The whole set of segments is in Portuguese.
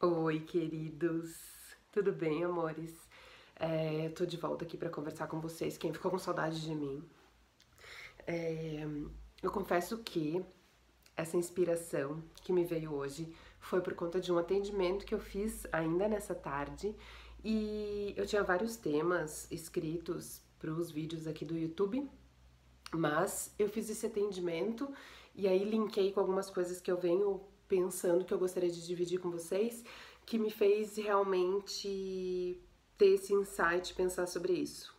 Oi, queridos! Tudo bem, amores? Tô de volta aqui pra conversar com vocês. Quem ficou com saudade de mim? É, eu confesso que essa inspiração que me veio hoje foi por conta de um atendimento que eu fiz ainda nessa tarde e eu tinha vários temas escritos para os vídeos aqui do YouTube, mas eu fiz esse atendimento e aí linkei com algumas coisas que eu venho pensando que eu gostaria de dividir com vocês, que me fez realmente ter esse insight, pensar sobre isso.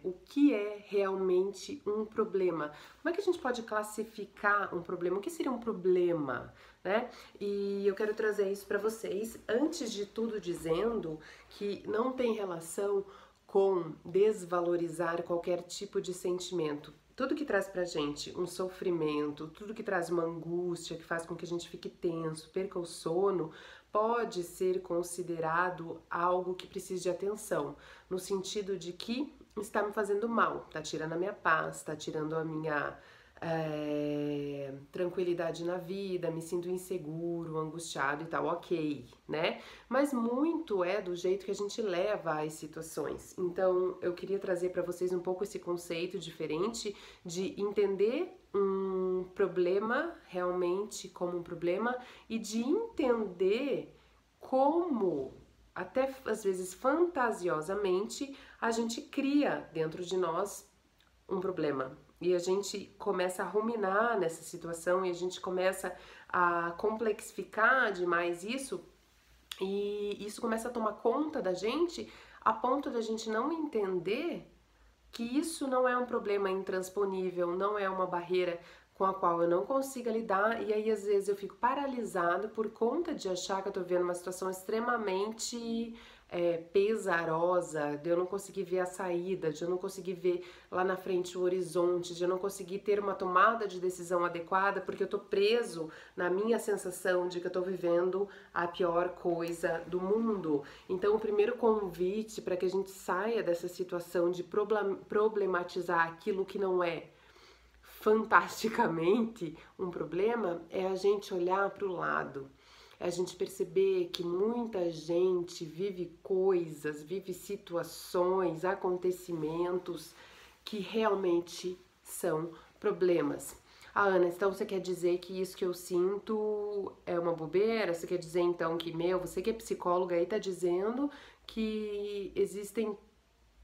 O que é realmente um problema? Como é que a gente pode classificar um problema? O que seria um problema, né? E eu quero trazer isso para vocês, antes de tudo dizendo que não tem relação com desvalorizar qualquer tipo de sentimento. Tudo que traz pra gente um sofrimento, tudo que traz uma angústia, que faz com que a gente fique tenso, perca o sono, pode ser considerado algo que precisa de atenção, no sentido de que está me fazendo mal, tá tirando a minha paz, tá tirando a minha tranquilidade na vida, me sinto inseguro, angustiado e tal, ok, né? Mas muito é do jeito que a gente leva às situações. Então, eu queria trazer para vocês um pouco esse conceito diferente de entender um problema realmente como um problema e de entender como, até às vezes fantasiosamente, a gente cria dentro de nós um problema. E a gente começa a ruminar nessa situação e a gente começa a complexificar demais isso e isso começa a tomar conta da gente a ponto da gente não entender que isso não é um problema intransponível, não é uma barreira com a qual eu não consiga lidar, e aí às vezes eu fico paralisada por conta de achar que eu tô vendo uma situação extremamente pesarosa, de eu não conseguir ver a saída, de eu não conseguir ver lá na frente o horizonte, de eu não conseguir ter uma tomada de decisão adequada, porque eu tô preso na minha sensação de que eu tô vivendo a pior coisa do mundo. Então, o primeiro convite para que a gente saia dessa situação de problematizar aquilo que não é fantasticamente um problema é a gente olhar para o lado. É a gente perceber que muita gente vive coisas, vive situações, acontecimentos que realmente são problemas. Ah, Ana, então você quer dizer que isso que eu sinto é uma bobeira? Você quer dizer então que, você que é psicóloga aí tá dizendo que existem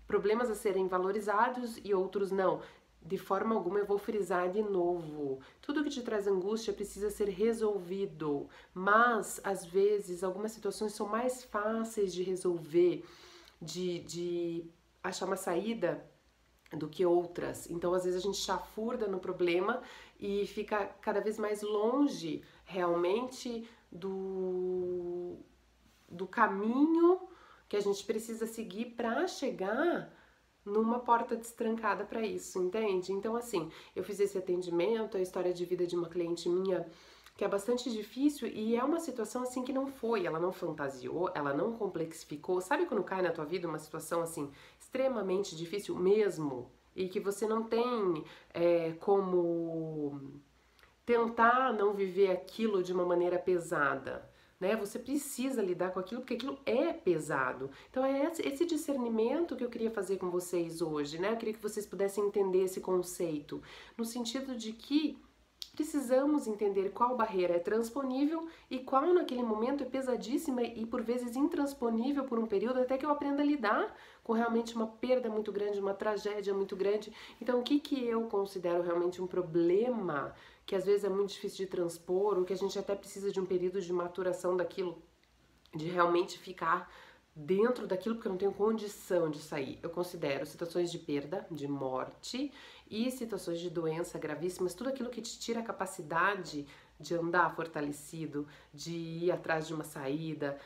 problemas a serem valorizados e outros não? De forma alguma eu vou frisar de novo. Tudo que te traz angústia precisa ser resolvido, mas às vezes algumas situações são mais fáceis de resolver, de achar uma saída do que outras. Então, às vezes a gente chafurda no problema e fica cada vez mais longe realmente do caminho que a gente precisa seguir para chegar numa porta destrancada para isso, entende? Então, assim, eu fiz esse atendimento, a história de vida de uma cliente minha que é bastante difícil e é uma situação assim que não foi, ela não fantasiou, ela não complexificou. Sabe quando cai na tua vida uma situação assim extremamente difícil mesmo e que você não tem como tentar não viver aquilo de uma maneira pesada? Né? Você precisa lidar com aquilo porque aquilo é pesado. Então é esse discernimento que eu queria fazer com vocês hoje, né? Eu queria que vocês pudessem entender esse conceito, no sentido de que precisamos entender qual barreira é transponível e qual naquele momento é pesadíssima e por vezes intransponível por um período até que eu aprenda a lidar com realmente uma perda muito grande, uma tragédia muito grande. Então, o que eu considero realmente um problema, que às vezes é muito difícil de transpor, ou que a gente até precisa de um período de maturação daquilo, de realmente ficar dentro daquilo porque eu não tenho condição de sair. Eu considero situações de perda, de morte e situações de doença gravíssimas, tudo aquilo que te tira a capacidade de andar fortalecido, de ir atrás de uma saída,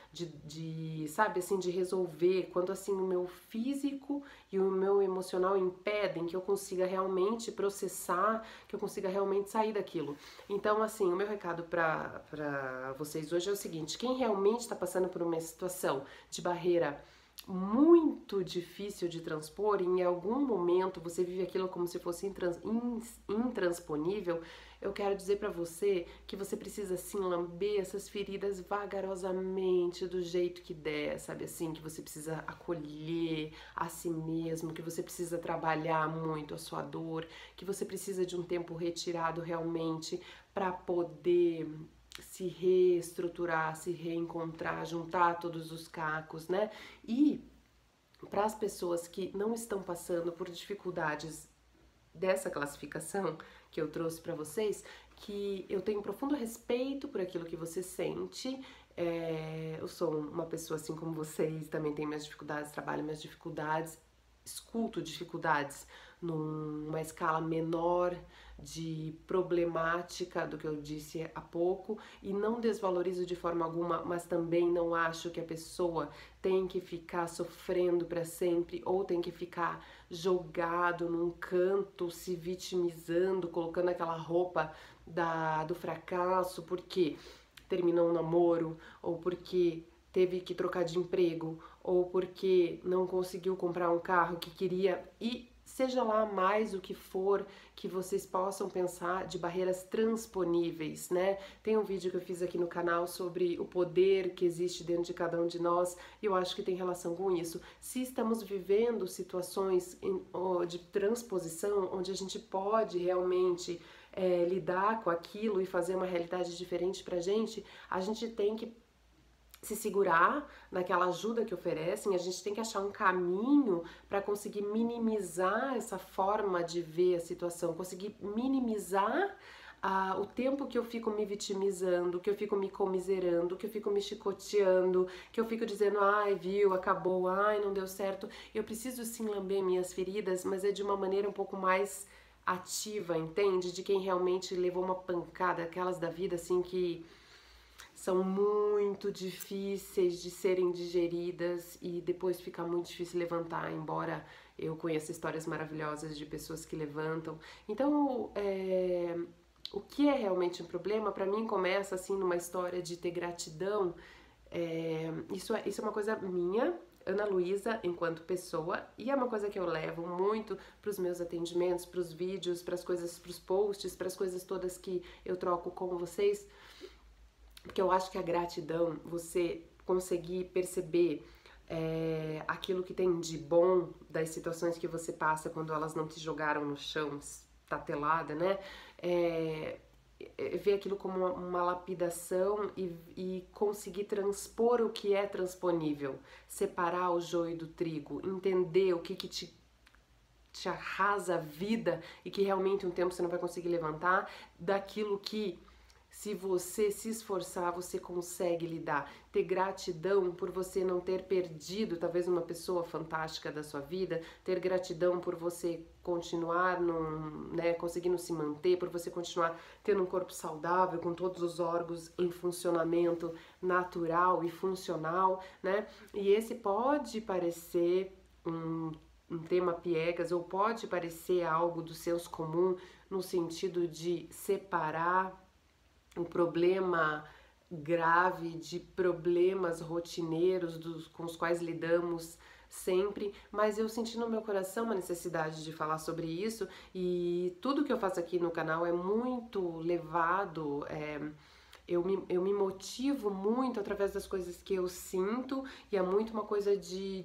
sabe, assim, de resolver, quando assim o meu físico e o meu emocional impedem que eu consiga realmente processar, que eu consiga realmente sair daquilo. Então, assim, o meu recado para vocês hoje é o seguinte: quem realmente está passando por uma situação de barreira muito difícil de transpor, e em algum momento você vive aquilo como se fosse intransponível, eu quero dizer pra você que você precisa assim lamber essas feridas vagarosamente, do jeito que der, sabe assim, que você precisa acolher a si mesmo, que você precisa trabalhar muito a sua dor, que você precisa de um tempo retirado realmente para poder se reestruturar, se reencontrar, juntar todos os cacos, né? E para as pessoas que não estão passando por dificuldades dessa classificação que eu trouxe para vocês, que eu tenho profundo respeito por aquilo que você sente. Eu sou uma pessoa assim como vocês, também tenho minhas dificuldades, trabalho minhas dificuldades, escuto dificuldades numa escala menor de problemática do que eu disse há pouco, e não desvalorizo de forma alguma, mas também não acho que a pessoa tem que ficar sofrendo para sempre ou tem que ficar jogado num canto, se vitimizando, colocando aquela roupa do fracasso porque terminou um namoro ou porque teve que trocar de emprego ou porque não conseguiu comprar um carro que queria, e seja lá mais o que for que vocês possam pensar de barreiras transponíveis, né? Tem um vídeo que eu fiz aqui no canal sobre o poder que existe dentro de cada um de nós, e eu acho que tem relação com isso. Se estamos vivendo situações de transposição, onde a gente pode realmente lidar com aquilo e fazer uma realidade diferente pra gente, a gente tem que se segurar naquela ajuda que oferecem, a gente tem que achar um caminho para conseguir minimizar essa forma de ver a situação, conseguir minimizar o tempo que eu fico me vitimizando, que eu fico me comiserando, que eu fico me chicoteando, que eu fico dizendo, ai, viu, acabou, ai, não deu certo. Eu preciso sim lamber minhas feridas, mas é de uma maneira um pouco mais ativa, entende? De quem realmente levou uma pancada, aquelas da vida assim que são muito difíceis de serem digeridas e depois fica muito difícil levantar, embora eu conheça histórias maravilhosas de pessoas que levantam. Então, o que é realmente um problema, para mim começa assim numa história de ter gratidão. Isso é uma coisa minha, Ana Luísa, enquanto pessoa, e é uma coisa que eu levo muito para os meus atendimentos, para os vídeos, para as coisas, para os posts, para as coisas todas que eu troco com vocês. Porque eu acho que a gratidão, você conseguir perceber aquilo que tem de bom das situações que você passa quando elas não te jogaram no chão, estatelada, né? Ver aquilo como uma lapidação e conseguir transpor o que é transponível, separar o joio do trigo, entender o que te arrasa a vida e que realmente um tempo você não vai conseguir levantar, daquilo que, se você se esforçar, você consegue lidar. Ter gratidão por você não ter perdido talvez uma pessoa fantástica da sua vida, ter gratidão por você continuar conseguindo se manter, por você continuar tendo um corpo saudável, com todos os órgãos em funcionamento natural e funcional, né? E esse pode parecer um tema piegas, ou pode parecer algo do senso comum, no sentido de separar um problema grave de problemas rotineiros com os quais lidamos sempre, mas eu senti no meu coração uma necessidade de falar sobre isso, e tudo que eu faço aqui no canal é muito levado, eu me motivo muito através das coisas que eu sinto, e é muito uma coisa de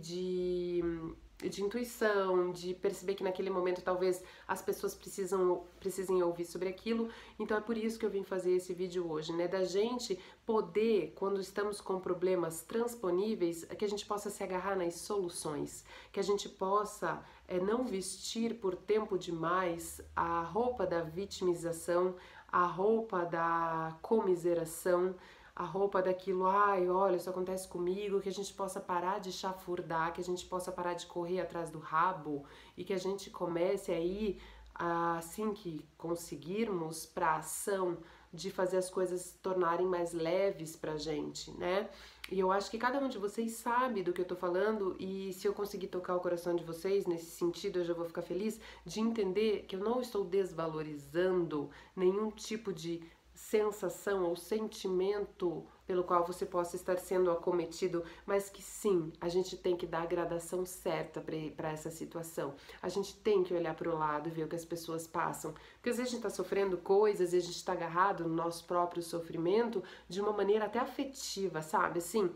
intuição, de perceber que naquele momento talvez as pessoas precisem ouvir sobre aquilo. Então é por isso que eu vim fazer esse vídeo hoje, né? Da gente poder, quando estamos com problemas transponíveis, que a gente possa se agarrar nas soluções, que a gente possa não vestir por tempo demais a roupa da vitimização, a roupa da comiseração, a roupa daquilo, ai, olha, isso acontece comigo, que a gente possa parar de chafurdar, que a gente possa parar de correr atrás do rabo e que a gente comece aí, assim que conseguirmos, pra ação de fazer as coisas se tornarem mais leves pra gente, né? E eu acho que cada um de vocês sabe do que eu tô falando, e se eu conseguir tocar o coração de vocês nesse sentido, eu já vou ficar feliz de entender que eu não estou desvalorizando nenhum tipo de sensação ou sentimento pelo qual você possa estar sendo acometido, mas que sim, a gente tem que dar a gradação certa para essa situação. A gente tem que olhar para o lado e ver o que as pessoas passam. Porque às vezes a gente está sofrendo coisas e a gente está agarrado no nosso próprio sofrimento de uma maneira até afetiva, sabe? Assim,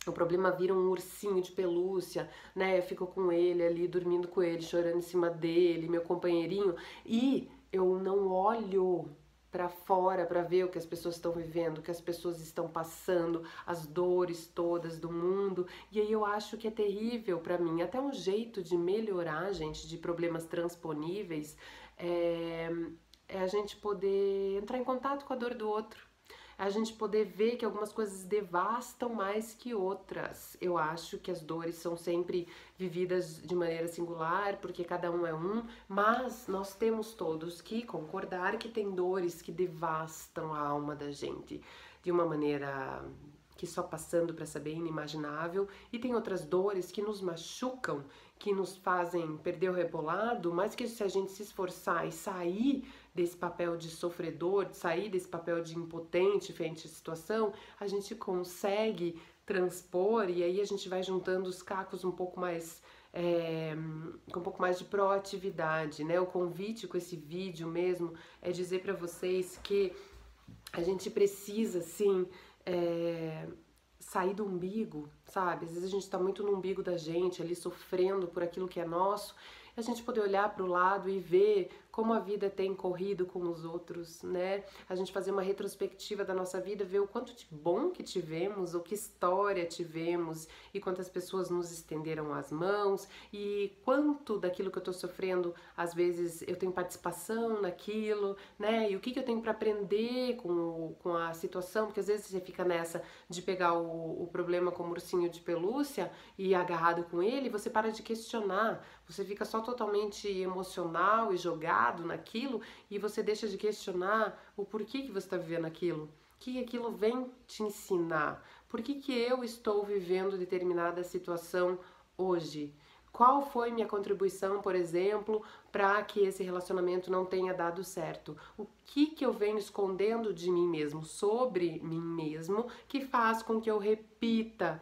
o problema vira um ursinho de pelúcia, né? Eu fico com ele ali, dormindo com ele, chorando em cima dele, meu companheirinho, e eu não olho para fora para ver o que as pessoas estão vivendo, o que as pessoas estão passando, as dores todas do mundo. E aí eu acho que é terrível para mim, até um jeito de melhorar, gente, de problemas transponíveis, é a gente poder entrar em contato com a dor do outro. A gente poder ver que algumas coisas devastam mais que outras. Eu acho que as dores são sempre vividas de maneira singular, porque cada um é um, mas nós temos todos que concordar que tem dores que devastam a alma da gente de uma maneira que só passando para saber inimaginável, e tem outras dores que nos machucam, que nos fazem perder o rebolado, mas que se a gente se esforçar e sair desse papel de sofredor, de sair desse papel de impotente frente à situação, a gente consegue transpor, e aí a gente vai juntando os cacos um pouco mais, com um pouco mais de proatividade, né? O convite com esse vídeo mesmo é dizer para vocês que a gente precisa, sim, sair do umbigo, sabe? Às vezes a gente tá muito no umbigo da gente, ali sofrendo por aquilo que é nosso, a gente poder olhar para o lado e ver como a vida tem corrido com os outros, né? A gente fazer uma retrospectiva da nossa vida, ver o quanto de bom que tivemos, ou que história tivemos, e quantas pessoas nos estenderam as mãos, e quanto daquilo que eu tô sofrendo, às vezes eu tenho participação naquilo, né? E o que eu tenho para aprender com a situação, porque às vezes você fica nessa de pegar o problema como ursinho de pelúcia e agarrado com ele, você para de questionar, você fica só totalmente emocional e jogado naquilo, e você deixa de questionar o porquê que você está vivendo aquilo, o que aquilo vem te ensinar, por que eu estou vivendo determinada situação hoje, qual foi minha contribuição, por exemplo, para que esse relacionamento não tenha dado certo, o que eu venho escondendo de mim mesmo, sobre mim mesmo, que faz com que eu repita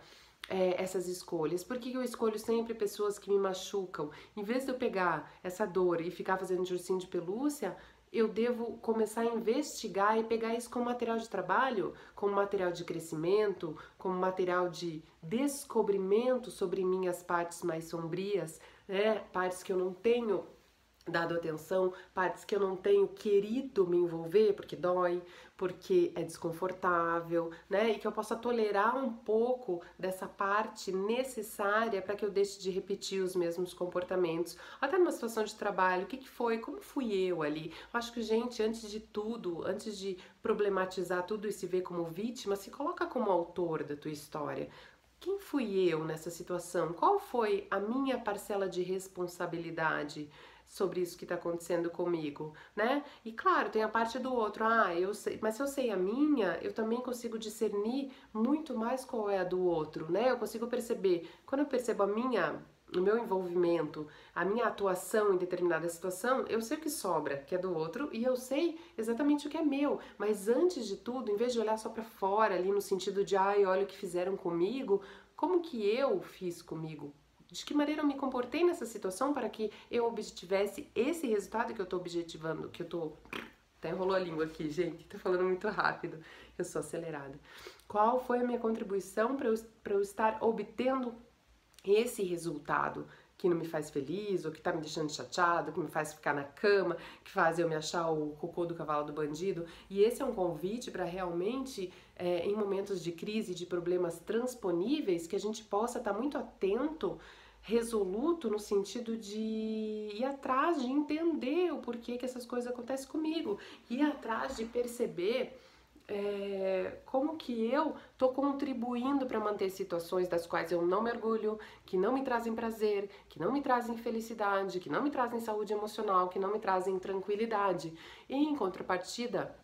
essas escolhas. Por que eu escolho sempre pessoas que me machucam? Em vez de eu pegar essa dor e ficar fazendo de ursinho de pelúcia, eu devo começar a investigar e pegar isso como material de trabalho, como material de crescimento, como material de descobrimento sobre minhas partes mais sombrias, né? Partes que eu não tenho dado atenção, partes que eu não tenho querido me envolver, porque dói, porque é desconfortável, né? E que eu possa tolerar um pouco dessa parte necessária para que eu deixe de repetir os mesmos comportamentos. Até numa situação de trabalho, o que foi? Como fui eu ali? Eu acho que, gente, antes de tudo, antes de problematizar tudo e se ver como vítima, se coloca como autor da tua história. Quem fui eu nessa situação? Qual foi a minha parcela de responsabilidade sobre isso que está acontecendo comigo, né? E claro, tem a parte do outro, eu sei, mas se eu sei a minha, eu também consigo discernir muito mais qual é a do outro, né? Eu consigo perceber, quando eu percebo o meu envolvimento, a minha atuação em determinada situação, eu sei o que sobra, que é do outro, e eu sei exatamente o que é meu. Mas antes de tudo, em vez de olhar só para fora, ali no sentido de, olha o que fizeram comigo, como que eu fiz comigo? De que maneira eu me comportei nessa situação para que eu obtivesse esse resultado que eu tô objetivando, que eu tô... Até enrolou a língua aqui, gente, tô falando muito rápido, eu sou acelerada. Qual foi a minha contribuição para eu estar obtendo esse resultado que não me faz feliz, ou que tá me deixando chateado, que me faz ficar na cama, que faz eu me achar o cocô do cavalo do bandido? E esse é um convite para realmente, em momentos de crise, de problemas transponíveis, que a gente possa estar muito atento, resoluto, no sentido de ir atrás, de entender o porquê que essas coisas acontecem comigo, ir atrás de perceber como que eu tô contribuindo para manter situações das quais eu não me orgulho, que não me trazem prazer, que não me trazem felicidade, que não me trazem saúde emocional, que não me trazem tranquilidade. E em contrapartida,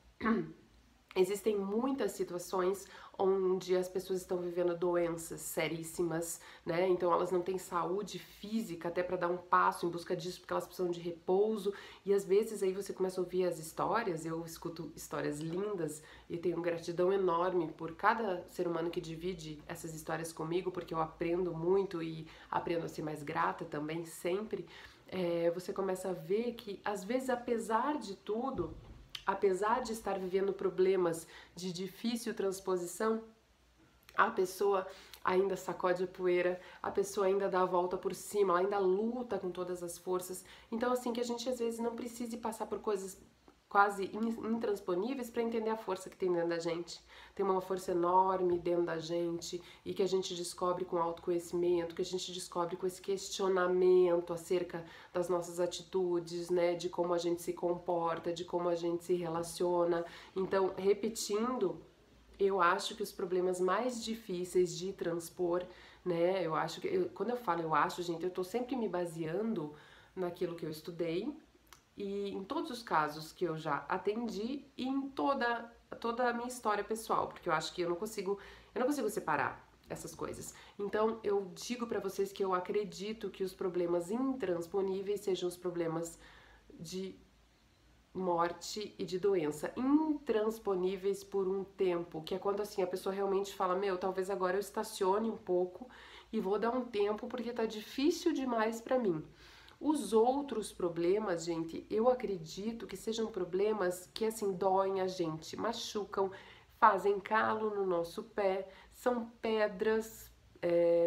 Existem muitas situações onde as pessoas estão vivendo doenças seríssimas, né? Então elas não têm saúde física até para dar um passo em busca disso, porque elas precisam de repouso. E às vezes aí você começa a ouvir as histórias, eu escuto histórias lindas e tenho gratidão enorme por cada ser humano que divide essas histórias comigo, porque eu aprendo muito e aprendo a ser mais grata também sempre. Você começa a ver que às vezes, apesar de tudo, apesar de estar vivendo problemas de difícil transposição, a pessoa ainda sacode a poeira, a pessoa ainda dá a volta por cima, ela ainda luta com todas as forças. Então, assim, que a gente às vezes não precise passar por coisas quase intransponíveis para entender a força que tem dentro da gente. Tem uma força enorme dentro da gente e que a gente descobre com autoconhecimento, que a gente descobre com esse questionamento acerca das nossas atitudes, né, de como a gente se comporta, de como a gente se relaciona. Então, repetindo, eu acho que os problemas mais difíceis de transpor, né, eu acho que, quando eu falo eu acho, gente, eu tô sempre me baseando naquilo que eu estudei, e em todos os casos que eu já atendi e em toda a minha história pessoal, porque eu acho que eu não consigo separar essas coisas. Então, eu digo pra vocês que eu acredito que os problemas intransponíveis sejam os problemas de morte e de doença, intransponíveis por um tempo, que é quando assim a pessoa realmente fala, meu, talvez agora eu estacione um pouco e vou dar um tempo porque tá difícil demais pra mim. Os outros problemas, gente, eu acredito que sejam problemas que, assim, doem a gente, machucam, fazem calo no nosso pé, são pedras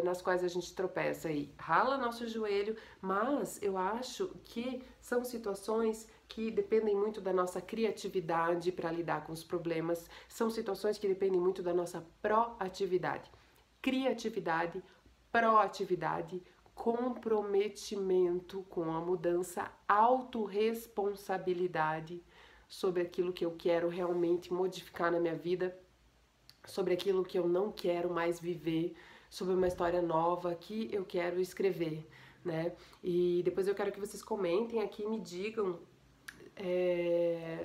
nas quais a gente tropeça e rala nosso joelho, mas eu acho que são situações que dependem muito da nossa criatividade para lidar com os problemas, são situações que dependem muito da nossa proatividade. Criatividade, proatividade, comprometimento com a mudança, autorresponsabilidade sobre aquilo que eu quero realmente modificar na minha vida, sobre aquilo que eu não quero mais viver, sobre uma história nova que eu quero escrever, né? E depois eu quero que vocês comentem aqui e me digam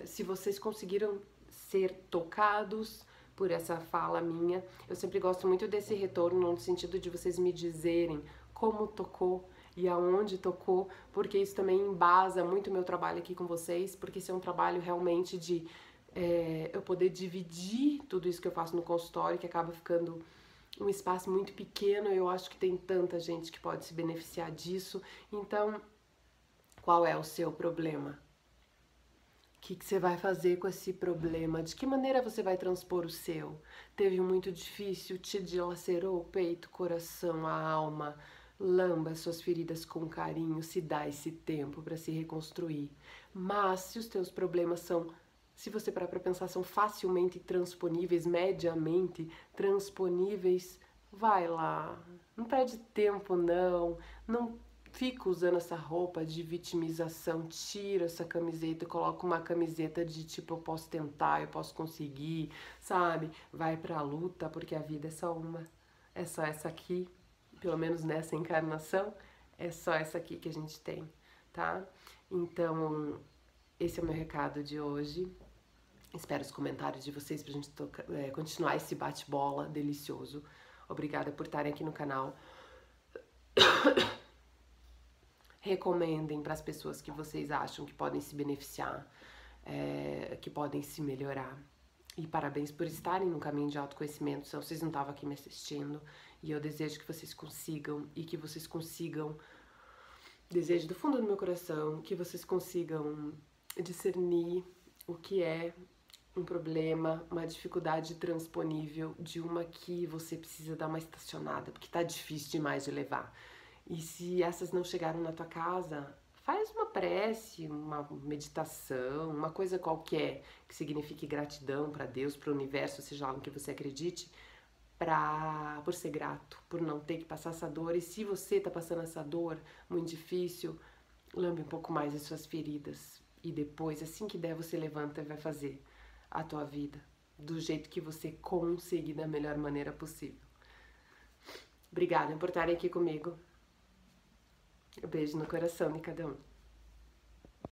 se vocês conseguiram ser tocados por essa fala minha. Eu sempre gosto muito desse retorno, no sentido de vocês me dizerem como tocou e aonde tocou, porque isso também embasa muito o meu trabalho aqui com vocês, porque isso é um trabalho realmente de eu poder dividir tudo isso que eu faço no consultório, que acaba ficando um espaço muito pequeno. Eu acho que tem tanta gente que pode se beneficiar disso. Então, qual é o seu problema? O que você vai fazer com esse problema? De que maneira você vai transpor o seu? Teve um muito difícil, te dilacerou o peito, o coração, a alma. Lamba suas feridas com carinho, se dá esse tempo para se reconstruir. Mas se os teus problemas são, se você parar para pensar, são facilmente transponíveis, mediamente transponíveis, vai lá. Não perde tempo não. Não fica usando essa roupa de vitimização, tira essa camiseta e coloca uma camiseta de tipo, eu posso tentar, eu posso conseguir, sabe? Vai pra luta, porque a vida é só uma. É só essa aqui, pelo menos nessa encarnação, é só essa aqui que a gente tem, tá? Então, esse é o meu recado de hoje. Espero os comentários de vocês pra gente continuar esse bate-bola delicioso. Obrigada por estarem aqui no canal. Recomendem para as pessoas que vocês acham que podem se beneficiar, que podem se melhorar. E parabéns por estarem no caminho de autoconhecimento, senão vocês não estavam aqui me assistindo. E eu desejo que vocês consigam, e que vocês consigam, desejo do fundo do meu coração, que vocês consigam discernir o que é um problema, uma dificuldade transponível de uma que você precisa dar uma estacionada, porque tá difícil demais de levar. E se essas não chegaram na tua casa, faz uma prece, uma meditação, uma coisa qualquer que signifique gratidão para Deus, para o universo, seja lá no que você acredite, por ser grato, por não ter que passar essa dor. E se você tá passando essa dor muito difícil, lambe um pouco mais as suas feridas. E depois, assim que der, você levanta e vai fazer a tua vida do jeito que você conseguir, da melhor maneira possível. Obrigada por estarem aqui comigo. Um beijo no coração de cada um.